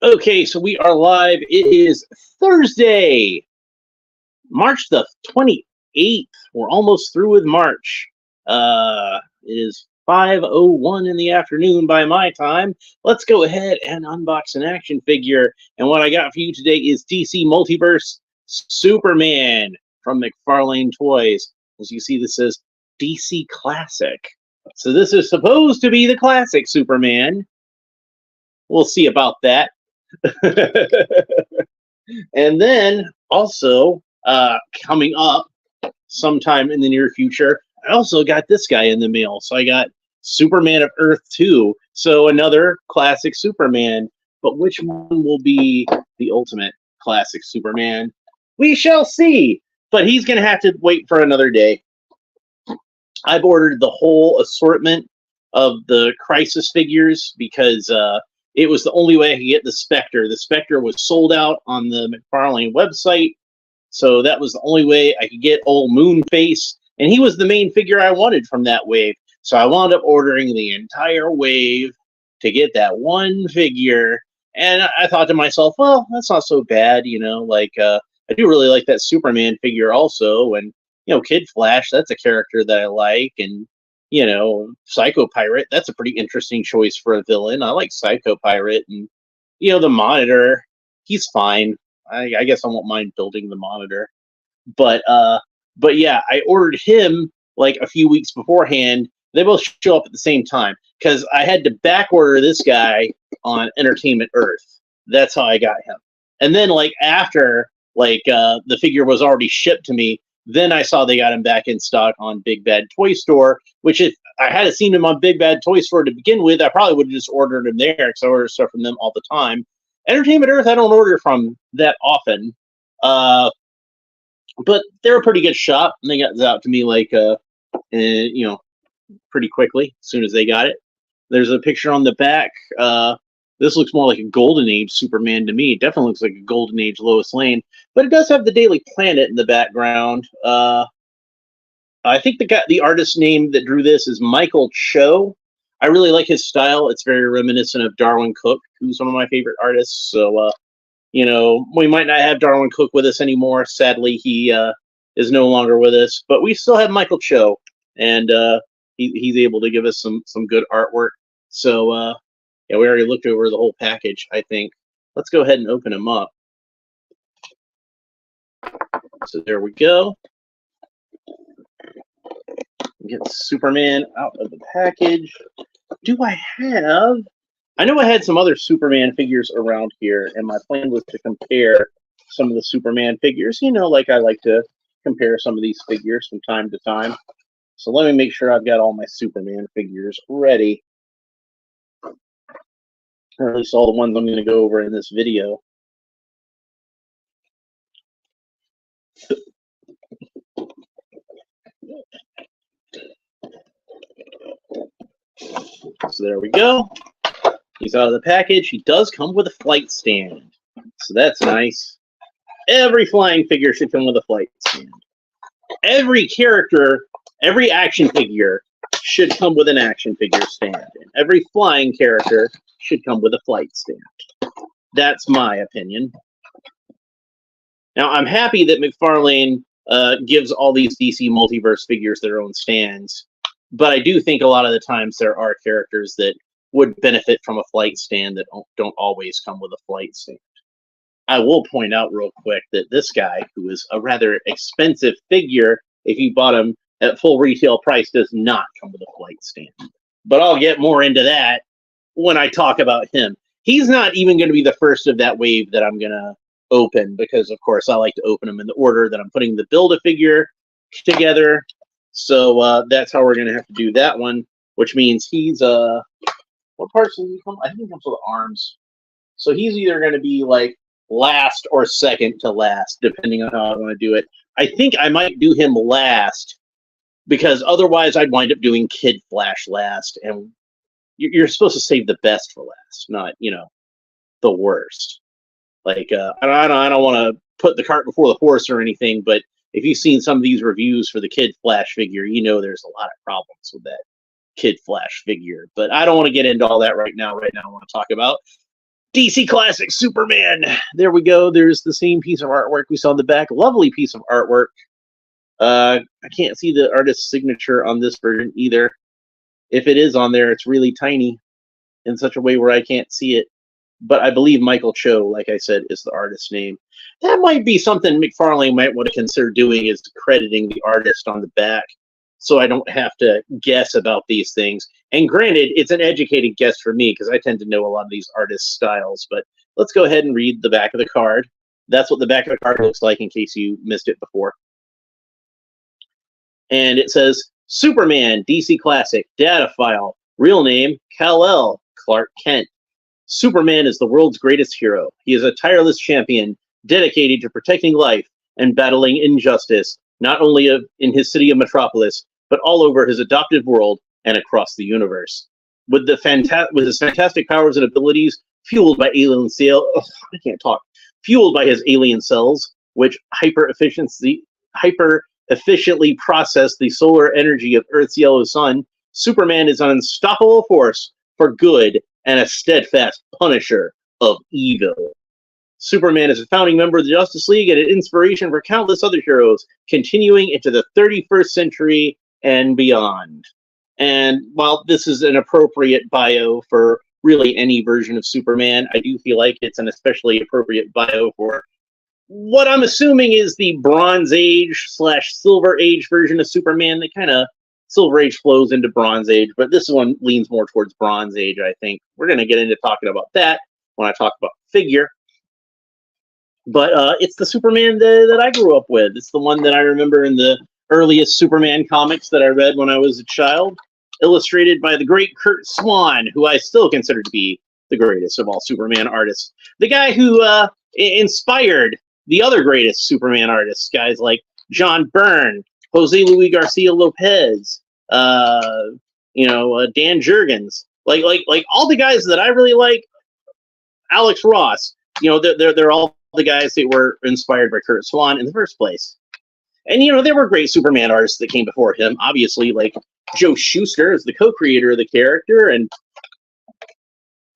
Okay, so we are live. It is Thursday, March the 28th. We're almost through with March. It is 5:01 in the afternoon by my time. Let's go ahead and unbox an action figure. And what I got for you today is DC Multiverse Superman from Mcfarlane Toys. As you see, this says DC Classic. So this is supposed to be the classic Superman. We'll see about that. And then also coming up sometime in the near future, I also got this guy in the mail. So I got Superman of Earth 2. So another classic Superman. But which one will be the ultimate classic Superman? We shall see. But he's going to have to wait for another day. I've ordered the whole assortment of the Crisis figures because it was the only way I could get the Spectre. The Spectre was sold out on the Mcfarlane website, so that was the only way I could get old Moonface, and he was the main figure I wanted from that wave. So I wound up ordering the entire wave to get that one figure, and I thought to myself, well, that's not so bad, I do really like that Superman figure also, and Kid Flash, that's a character that I like, and Psycho Pirate, that's a pretty interesting choice for a villain. I like Psycho Pirate, and the Monitor, he's fine. I guess I won't mind building the Monitor. But yeah, I ordered him like a few weeks beforehand. They both show up at the same time because I had to back order this guy on Entertainment Earth. That's how I got him. And then like after the figure was already shipped to me, then I saw they got him back in stock on Big Bad Toy Store, which if I had seen him on Big Bad Toy Store to begin with, I probably would have just ordered him there because I order stuff from them all the time. Entertainment Earth, I don't order from that often, but they're a pretty good shop, and they got it out to me pretty quickly as soon as they got it. There's a picture on the back. This looks more like a Golden Age Superman to me. It definitely looks like a Golden Age Lois Lane, but it does have the Daily Planet in the background. I think the artist name that drew this is Michael Cho. I really like his style. It's very reminiscent of Darwin Cook, who's one of my favorite artists. So, we might not have Darwin Cook with us anymore. Sadly, he is no longer with us, but we still have Michael Cho, and he's able to give us some good artwork. So, yeah, we already looked over the whole package, I think. Let's go ahead and open them up. So there we go. Get Superman out of the package. I know I had some other Superman figures around here, and my plan was to compare some of the Superman figures. Like I like to compare some of these figures from time to time. So let me make sure I've got all my Superman figures ready. Or at least all the ones I'm going to go over in this video. So there we go. He's out of the package. He does come with a flight stand. So that's nice. Every flying figure should come with a flight stand. Every character, every action figure should come with an action figure stand. And every flying character should come with a flight stand. That's my opinion. Now, I'm happy that Mcfarlane gives all these DC Multiverse figures their own stands, but I do think a lot of the times there are characters that would benefit from a flight stand that don't always come with a flight stand. I will point out real quick that this guy, who is a rather expensive figure, if you bought him at full retail price, does not come with a flight stand. But I'll get more into that when I talk about him. He's not even going to be the first of that wave that I'm going to open because, of course, I like to open them in the order that I'm putting the Build-A-Figure together. So that's how we're going to have to do that one, which means he's what parts does he come? I think he comes with the arms. So he's either going to be like last or second to last, depending on how I want to do it. I think I might do him last because otherwise I'd wind up doing Kid Flash last, and you're supposed to save the best for last, not the worst. Like I don't want to put the cart before the horse or anything, but if you've seen some of these reviews for the Kid Flash figure, there's a lot of problems with that Kid Flash figure. But I don't want to get into all that right now. Right now, I want to talk about DC Classic Superman. There we go. There's the same piece of artwork we saw in the back. Lovely piece of artwork. I can't see the artist's signature on this version either. If it is on there, it's really tiny in such a way where I can't see it. But I believe Michael Cho, like I said, is the artist's name. That might be something Mcfarlane might want to consider doing, is crediting the artist on the back, so I don't have to guess about these things. And granted, it's an educated guess for me because I tend to know a lot of these artists' styles. But let's go ahead and read the back of the card. That's what the back of the card looks like in case you missed it before. And it says, Superman, DC Classic, data file, real name, Kal-El, Clark Kent. Superman is the world's greatest hero. He is a tireless champion, dedicated to protecting life and battling injustice, not only in his city of Metropolis, but all over his adopted world and across the universe. With his fantastic powers and abilities, fueled by his alien cells, which hyper efficiently process the solar energy of Earth's yellow sun, Superman is an unstoppable force for good and a steadfast punisher of evil. Superman is a founding member of the Justice League and an inspiration for countless other heroes, continuing into the 31st century and beyond. And while this is an appropriate bio for really any version of Superman, I do feel like it's an especially appropriate bio for what I'm assuming is the Bronze Age / Silver Age version of Superman. That kind of Silver Age flows into Bronze Age, but this one leans more towards Bronze Age, I think. We're going to get into talking about that when I talk about figure. But it's the Superman that I grew up with. It's the one that I remember in the earliest Superman comics that I read when I was a child, illustrated by the great Curt Swan, who I still consider to be the greatest of all Superman artists. The guy who inspired the other greatest Superman artists, guys like John Byrne, Jose Luis Garcia Lopez, Dan Jurgens, like all the guys that I really like. Alex Ross, they're all the guys that were inspired by Curt Swan in the first place. And there were great Superman artists that came before him. Obviously, like Joe Shuster is the co-creator of the character, and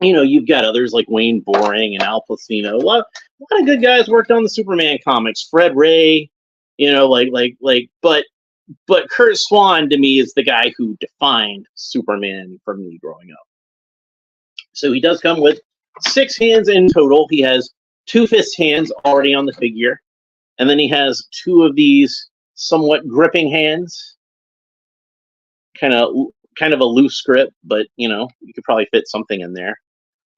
you've got others like Wayne Boring and Al Pacino. A lot of good guys worked on the Superman comics. Fred Ray, but Curt Swan to me is the guy who defined Superman for me growing up. So he does come with 6 hands in total. He has 2 fist hands already on the figure, and then he has 2 of these somewhat gripping hands. Kind of a loose grip, but you could probably fit something in there.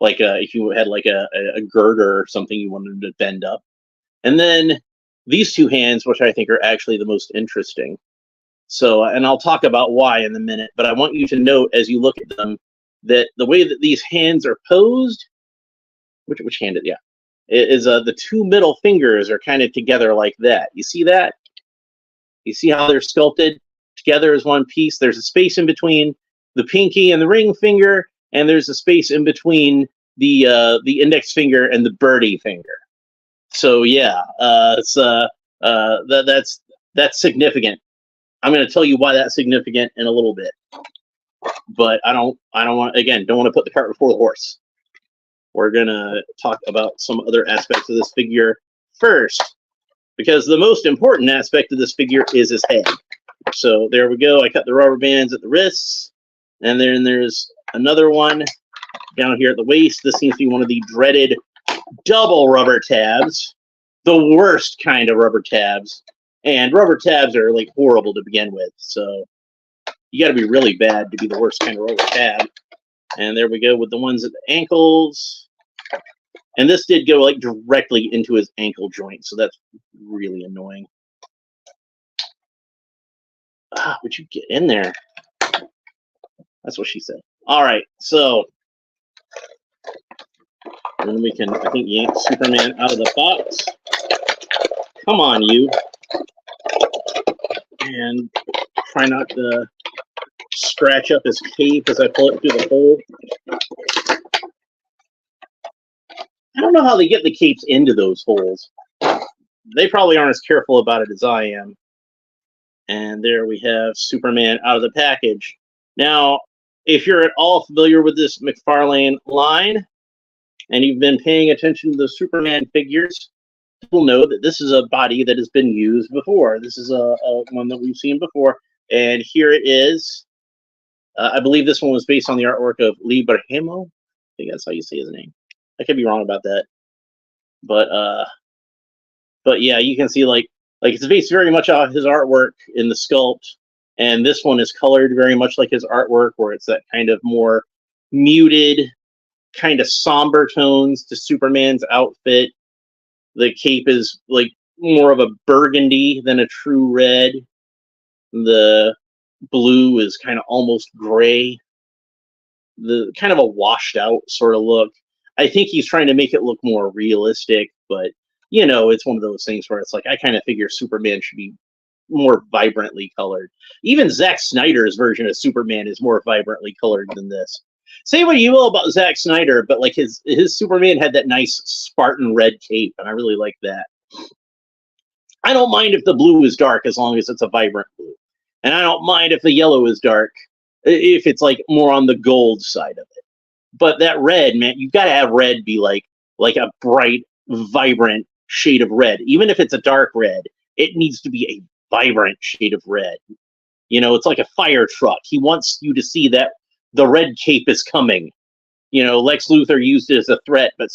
Like if you had like a girder or something you wanted to bend up. And then these 2 hands, which I think are actually the most interesting. So, and I'll talk about why in a minute, but I want you to note as you look at them that the way that these hands are posed, which hand is, is the 2 middle fingers are kind of together like that. You see that? You see how they're sculpted together as one piece? There's a space in between the pinky and the ring finger, and there's a space in between the index finger and the birdie finger. So yeah, that's significant. I'm going to tell you why that's significant in a little bit, but I don't want to put the cart before the horse. We're going to talk about some other aspects of this figure first, because the most important aspect of this figure is his head. So there we go. I cut the rubber bands at the wrists, and then there's another one down here at the waist. This seems to be one of the dreaded double rubber tabs, the worst kind of rubber tabs. And rubber tabs are like horrible to begin with, so you got to be really bad to be the worst kind of rubber tab. And there we go with the ones at the ankles. And this did go like directly into his ankle joint, so that's really annoying. Would you get in there? That's what she said. All right, so then we can, I think, yank Superman out of the box. Come on, you. And try not to scratch up his cape as I pull it through the hole. I don't know how they get the capes into those holes. They probably aren't as careful about it as I am. And there we have Superman out of the package. Now, if you're at all familiar with this Mcfarlane line, and you've been paying attention to the Superman figures, people know that this is a body that has been used before. This is a one that we've seen before, and here it is. I believe this one was based on the artwork of Lee Berhemo. I think that's how you say his name. I could be wrong about that, but yeah, you can see like it's based very much off his artwork in the sculpt, and this one is colored very much like his artwork, where it's that kind of more muted, kind of somber tones to Superman's outfit. The cape is like more of a burgundy than a true red. The blue is kind of almost gray. The kind of a washed out sort of look. I think he's trying to make it look more realistic, but it's one of those things where it's like I kind of figure Superman should be more vibrantly colored. Even Zack Snyder's version of Superman is more vibrantly colored than this. Say what you will about Zack Snyder, but like his Superman had that nice Spartan red cape, and I really like that. I don't mind if the blue is dark as long as it's a vibrant blue, and I don't mind if the yellow is dark if it's like more on the gold side of it. But that red, man, you've got to have red be like a bright, vibrant shade of red. Even if it's a dark red, it needs to be a vibrant shade of red. It's like a fire truck. He wants you to see that the red cape is coming. Lex Luthor used it as a threat, but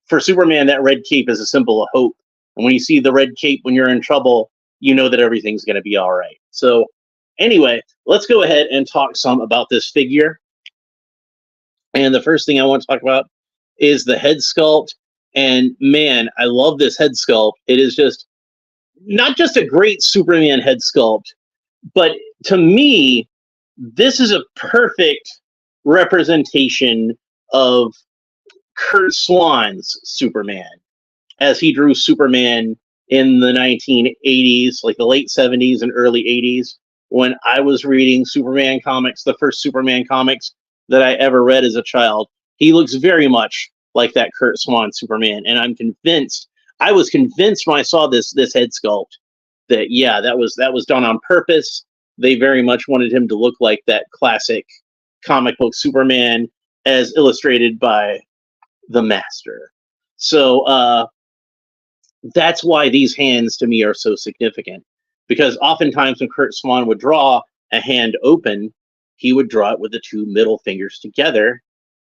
for Superman, that red cape is a symbol of hope. And when you see the red cape when you're in trouble, you know that everything's going to be all right. So anyway, let's go ahead and talk some about this figure. And the first thing I want to talk about is the head sculpt. And man, I love this head sculpt. It is just not just a great Superman head sculpt, but to me, this is a perfect representation of Curt Swan's Superman, as he drew Superman in the 1980s, like the late 70s and early 80s, when I was reading Superman comics, the first Superman comics that I ever read as a child. He looks very much like that Curt Swan Superman, and I was convinced when I saw this head sculpt that that was done on purpose. They very much wanted him to look like that classic comic book Superman as illustrated by the master. So that's why these hands to me are so significant, because oftentimes when Curt Swan would draw a hand open, he would draw it with the two middle fingers together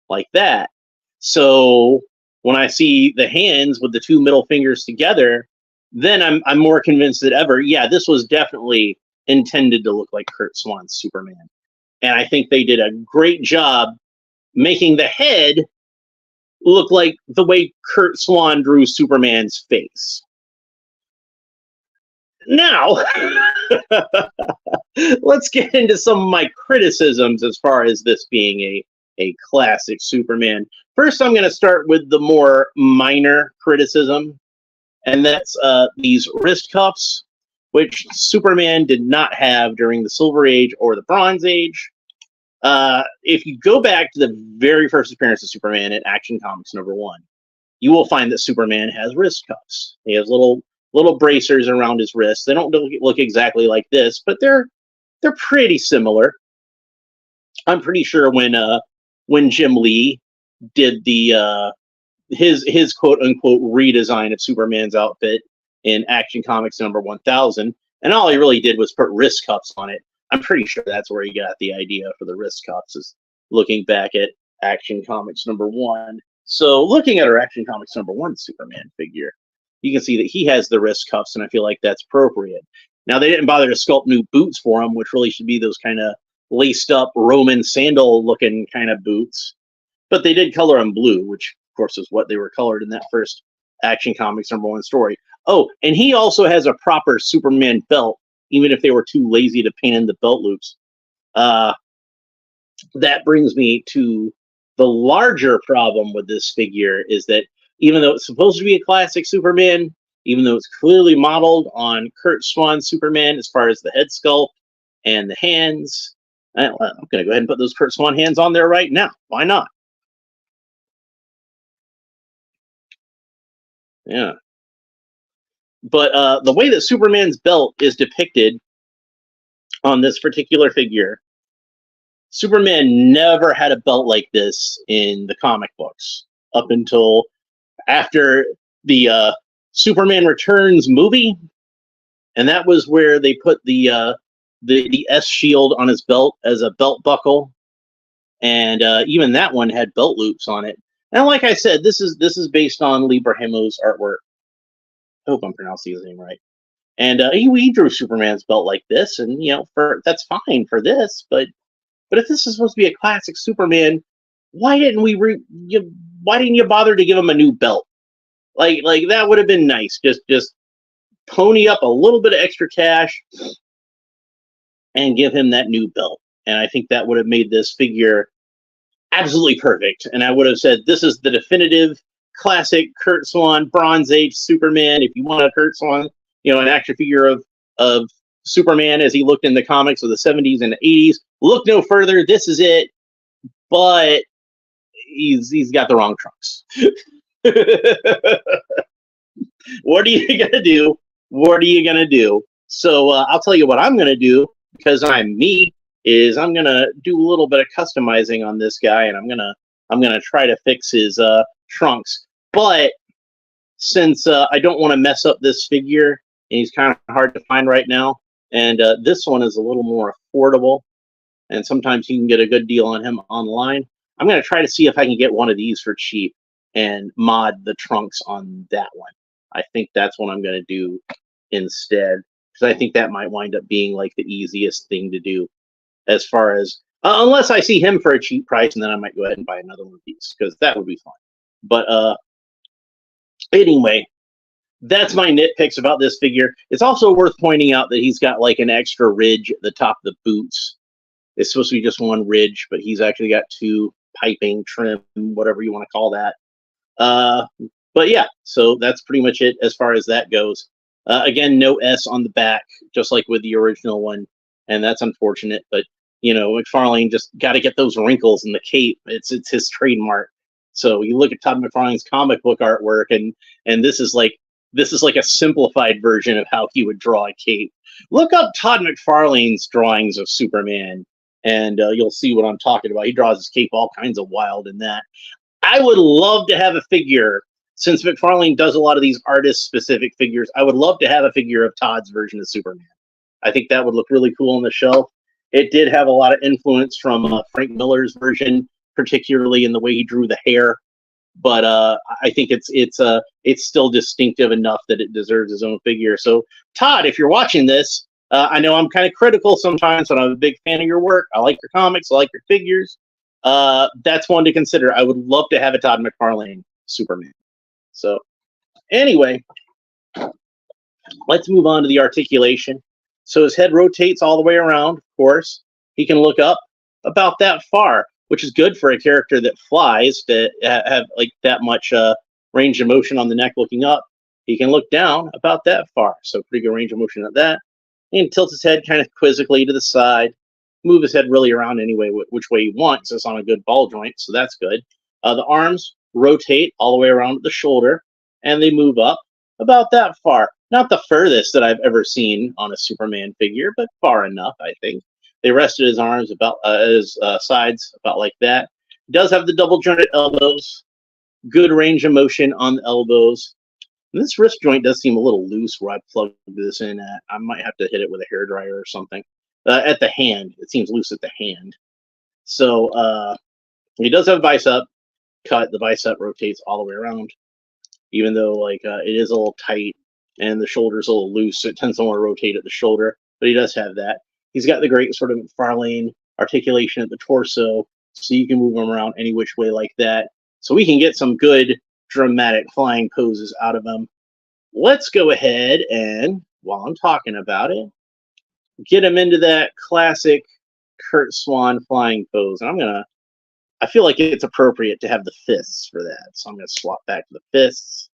like that. So when I see the hands with the two middle fingers together, then I'm more convinced than ever, this was definitely intended to look like Curt Swan's Superman. And I think they did a great job making the head look like the way Curt Swan drew Superman's face. Now, let's get into some of my criticisms as far as this being a classic Superman. First, I'm going to start with the more minor criticism, and that's these wrist cuffs, which Superman did not have during the Silver Age or the Bronze Age. If you go back to the very first appearance of Superman in Action Comics #1, you will find that Superman has wrist cuffs. He has little bracers around his wrists. They don't look exactly like this, but they're pretty similar. I'm pretty sure when Jim Lee did the his quote unquote redesign of Superman's outfit in Action Comics #1000, and all he really did was put wrist cuffs on it. I'm pretty sure that's where he got the idea for the wrist cuffs, is looking back at Action Comics #1. So looking at our Action Comics #1 Superman figure, you can see that he has the wrist cuffs, and I feel like that's appropriate. Now, they didn't bother to sculpt new boots for him, which really should be those kind of laced up Roman sandal looking kind of boots, but they did color them blue, which of course is what they were colored in that first Action Comics #1 story. Oh, and he also has a proper Superman belt, even if they were too lazy to paint in the belt loops. That brings me to the larger problem with this figure, is that even though it's supposed to be a classic Superman, even though it's clearly modeled on Curt Swan's Superman as far as the head sculpt and the hands, I'm going to go ahead and put those Curt Swan hands on there right now. Why not? Yeah. But the way that Superman's belt is depicted on this particular figure, Superman never had a belt like this in the comic books. up until after the Superman Returns movie, and that was where they put the S shield on his belt as a belt buckle, and even that one had belt loops on it. And like I said, this is based on Lee Brahimo's artwork. I hope I'm pronouncing his name right. And he drew Superman's belt like this, and for that's fine for this, but if this is supposed to be a classic Superman, why didn't why didn't you bother to give him a new belt? Like that would have been nice. Just pony up a little bit of extra cash and give him that new belt. And I think that would have made this figure absolutely perfect. And I would have said, this is the definitive classic Kurt Swan Bronze Age Superman. If you want a Kurt Swan, an action figure of Superman as he looked in the comics of the 70s and the 80s, look no further. This is it. But he's got the wrong trunks. What are you gonna do? What are you gonna do? So I'll tell you what I'm gonna do, because I'm me, is I'm gonna do a little bit of customizing on this guy, and I'm gonna try to fix his trunks. But since I don't want to mess up this figure, and he's kind of hard to find right now, and this one is a little more affordable, and sometimes you can get a good deal on him online, I'm gonna try to see if I can get one of these for cheap and mod the trunks on that one. I think that's what I'm gonna do instead, because I think that might wind up being like the easiest thing to do, as far as unless I see him for a cheap price, and then I might go ahead and buy another one of these, because that would be fun. But anyway, that's my nitpicks about this figure. It's also worth pointing out that he's got like an extra ridge at the top of the boots. It's supposed to be just one ridge, but he's actually got two piping, trim, whatever you want to call that. But yeah, so that's pretty much it as far as that goes. Again, no S on the back, just like with the original one, and that's unfortunate. But Mcfarlane just got to get those wrinkles in the cape. It's his trademark. So you look at Todd McFarlane's comic book artwork, and this is like a simplified version of how he would draw a cape. Look up Todd McFarlane's drawings of Superman, and you'll see what I'm talking about. He draws his cape all kinds of wild in that. I would love to have a figure, since McFarlane does a lot of these artist-specific figures. I would love to have a figure of Todd's version of Superman. I think that would look really cool on the shelf. It did have a lot of influence from Frank Miller's version, particularly in the way he drew the hair. But I think it's still distinctive enough that it deserves its own figure. So, Todd, if you're watching this, I know I'm kind of critical sometimes, but I'm a big fan of your work. I like your comics. I like your figures. That's one to consider. I would love to have a Todd McFarlane Superman. So, anyway, let's move on to the articulation. So his head rotates all the way around, of course. He can look up about that far, which is good for a character that flies, to have like that much range of motion on the neck looking up. He can look down about that far, so pretty good range of motion at that. He can tilt his head kind of quizzically to the side, move his head really around anyway, which way he wants. It's on a good ball joint, so that's good. The arms rotate all the way around at the shoulder, and they move up about that far. Not the furthest that I've ever seen on a Superman figure, but far enough, I think. They rested his arms about his sides about like that. He does have the double jointed elbows. Good range of motion on the elbows. And this wrist joint does seem a little loose where I plugged this in at. I might have to hit it with a hairdryer or something. At the hand, it seems loose at the hand. So he does have a bicep cut. The bicep rotates all the way around, even though it is a little tight and the shoulder's a little loose, so it tends to want to rotate at the shoulder. But he does have that. He's got the great sort of McFarlane articulation at the torso, so you can move him around any which way like that. So we can get some good dramatic flying poses out of him. Let's go ahead and, while I'm talking about it, get him into that classic Kurt Swan flying pose. And I feel like it's appropriate to have the fists for that. So I'm going to swap back to the fists.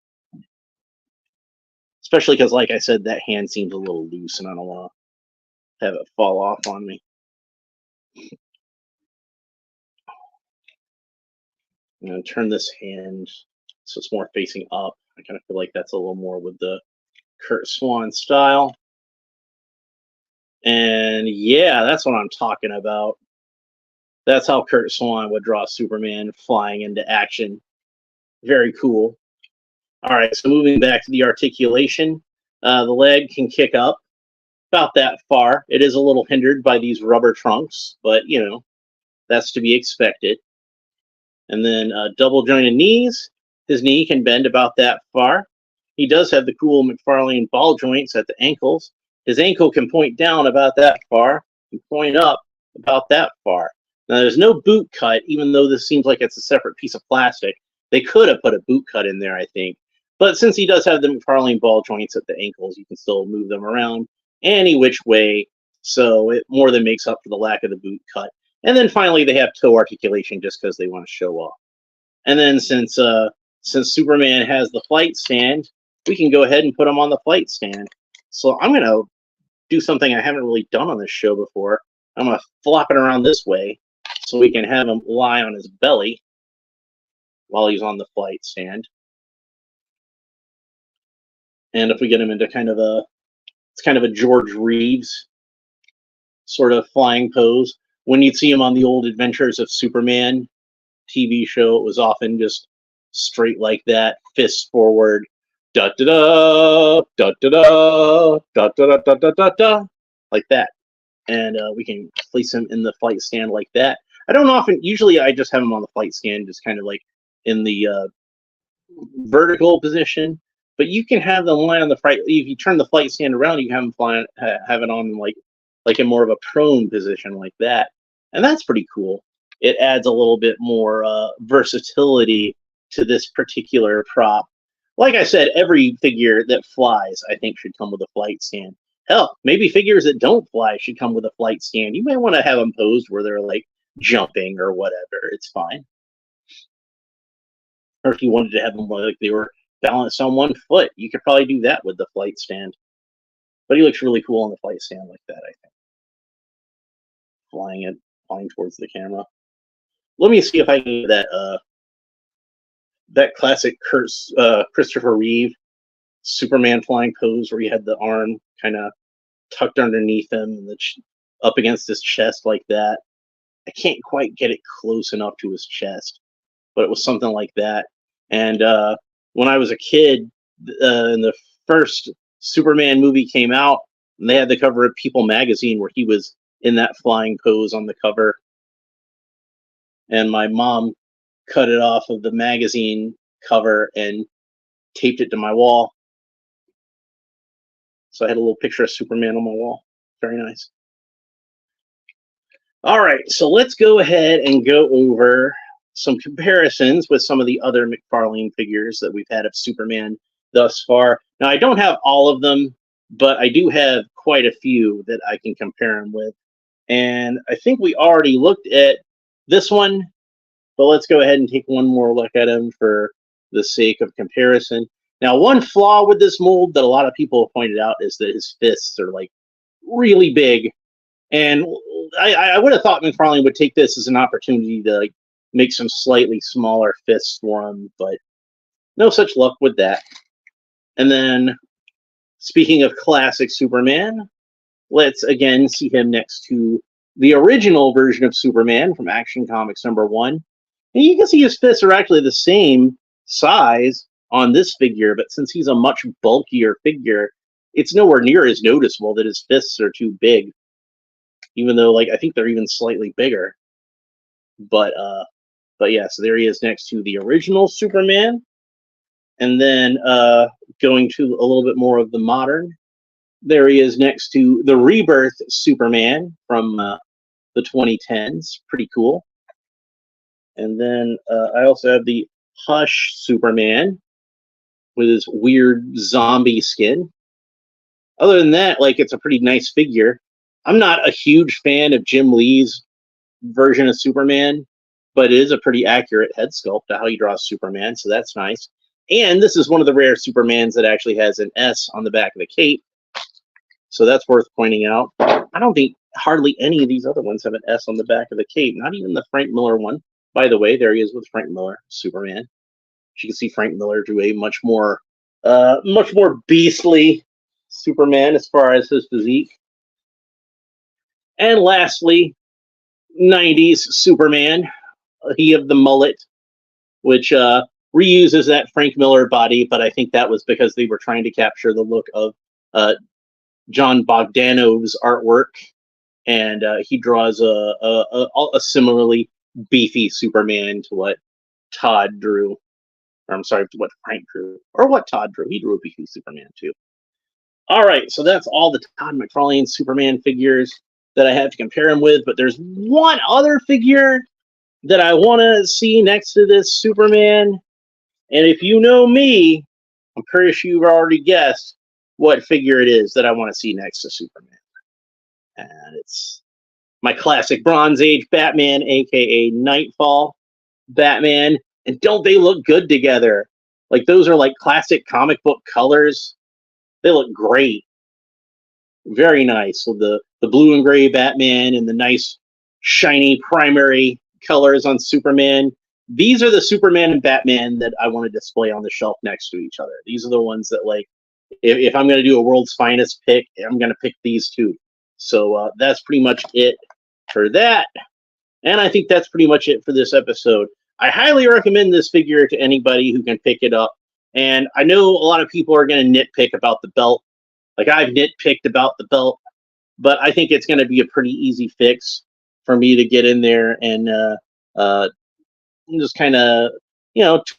Especially because, like I said, that hand seems a little loose, and I don't want to have it fall off on me. I'm going to turn this hand so it's more facing up. I kind of feel like that's a little more with the Kurt Swan style. And yeah, that's what I'm talking about. That's how Kurt Swan would draw Superman flying into action. Very cool. All right, so moving back to the articulation, the leg can kick up about that far. It is a little hindered by these rubber trunks, but that's to be expected. And then double jointed knees. His knee can bend about that far. He does have the cool Mcfarlane ball joints at the ankles. His ankle can point down about that far and point up about that far. Now, there's no boot cut, even though this seems like it's a separate piece of plastic. They could have put a boot cut in there, I think. But since he does have the Mcfarlane ball joints at the ankles, you can still move them around any which way. So it more than makes up for the lack of the boot cut. And then finally, they have toe articulation just because they want to show off. And then since Superman has the flight stand, we can go ahead and put him on the flight stand. So I'm going to do something I haven't really done on this show before. I'm going to flop it around this way so we can have him lie on his belly while he's on the flight stand. And if we get him into kind of a George Reeves sort of flying pose. When you'd see him on the old Adventures of Superman TV show, it was often just straight like that, fists forward, da da da da da da da da da da da da, like that. And we can place him in the flight stand like that. Usually I just have him on the flight stand, just kind of like in the vertical position. But you can have them lie on the flight. If you turn the flight stand around, you have them have it on like in more of a prone position like that. And that's pretty cool. It adds a little bit more versatility to this particular prop. Like I said, every figure that flies, I think, should come with a flight stand. Hell, maybe figures that don't fly should come with a flight stand. You may want to have them posed where they're like jumping or whatever. It's fine. Or if you wanted to have them like they were balanced on one foot, you could probably do that with the flight stand. But he looks really cool on the flight stand like that, I think. Flying towards the camera. Let me see if I can get that classic Christopher Reeve Superman flying pose where he had the arm kind of tucked underneath him and up against his chest like that. I can't quite get it close enough to his chest, but it was something like that. And when I was a kid, in the first Superman movie came out, and they had the cover of People magazine where he was in that flying pose on the cover. And my mom cut it off of the magazine cover and taped it to my wall. So I had a little picture of Superman on my wall. Very nice. All right, so let's go ahead and go over some comparisons with some of the other Mcfarlane figures that we've had of Superman thus far. Now, I don't have all of them, but I do have quite a few that I can compare them with. And I think we already looked at this one, but let's go ahead and take one more look at him for the sake of comparison. Now, one flaw with this mold that a lot of people have pointed out is that his fists are like really big. And I would have thought Mcfarlane would take this as an opportunity to like make some slightly smaller fists for him, but no such luck with that. And then, speaking of classic Superman, let's again see him next to the original version of Superman from Action Comics #1. And you can see his fists are actually the same size on this figure, but since he's a much bulkier figure, it's nowhere near as noticeable that his fists are too big. Even though, like, I think they're even slightly bigger. But yeah, so there he is next to the original Superman. And then going to a little bit more of the modern, there he is next to the Rebirth Superman from the 2010s. Pretty cool. And then I also have the Hush Superman with his weird zombie skin. Other than that, like, it's a pretty nice figure. I'm not a huge fan of Jim Lee's version of Superman, but it is a pretty accurate head sculpt to how he draws Superman, so that's nice. And this is one of the rare Supermans that actually has an S on the back of the cape, so that's worth pointing out. I don't think hardly any of these other ones have an S on the back of the cape, not even the Frank Miller one. By the way, there he is with Frank Miller, Superman. You can see Frank Miller do a much more beastly Superman as far as his physique. And lastly, 90s Superman. He of the mullet, which reuses that Frank Miller body, but I think that was because they were trying to capture the look of John Bogdanov's artwork, and he draws a similarly beefy Superman to what Todd drew. Or I'm sorry, what Frank drew, or what Todd drew. He drew a beefy Superman too. All right, so that's all the Todd McFarlane Superman figures that I have to compare him with. But there's one other figure that I want to see next to this Superman. And if you know me, I'm pretty sure you've already guessed what figure it is that I want to see next to Superman. And it's my classic Bronze Age Batman, aka Nightfall Batman. And don't they look good together? Like, those are like classic comic book colors. They look great. Very nice. With the blue and gray Batman and the nice shiny primary colors on Superman. These are the Superman and Batman that I want to display on the shelf next to each other. These are the ones that, like, if I'm going to do a world's finest pick, I'm going to pick these two. So that's pretty much it for that. And I think that's pretty much it for this episode. I highly recommend this figure to anybody who can pick it up. And I know a lot of people are going to nitpick about the belt. Like, I've nitpicked about the belt, but I think it's going to be a pretty easy fix for me to get in there and just kind of,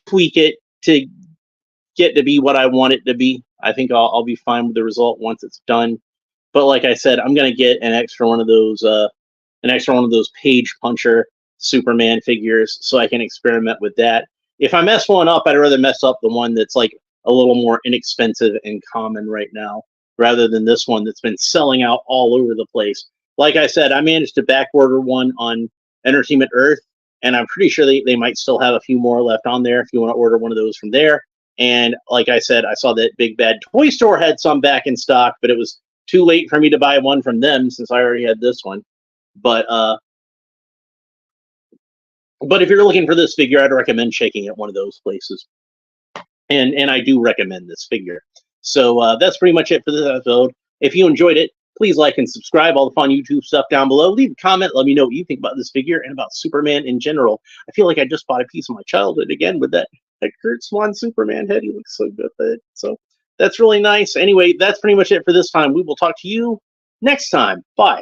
tweak it to get to be what I want it to be. I think I'll be fine with the result once it's done. But like I said, I'm going to get an extra one of those page puncher Superman figures so I can experiment with that. If I mess one up, I'd rather mess up the one that's like a little more inexpensive and common right now, rather than this one that's been selling out all over the place. Like I said, I managed to back order one on Entertainment Earth, and I'm pretty sure they might still have a few more left on there if you want to order one of those from there. And like I said, I saw that Big Bad Toy Store had some back in stock, but it was too late for me to buy one from them since I already had this one. But if you're looking for this figure, I'd recommend checking at one of those places. And I do recommend this figure. So that's pretty much it for this episode. If you enjoyed it, please like and subscribe. All the fun YouTube stuff down below. Leave a comment. Let me know what you think about this figure and about Superman in general. I feel like I just bought a piece of my childhood again with that Kurt Swan Superman head. He looks so good with it. So that's really nice. Anyway, that's pretty much it for this time. We will talk to you next time. Bye.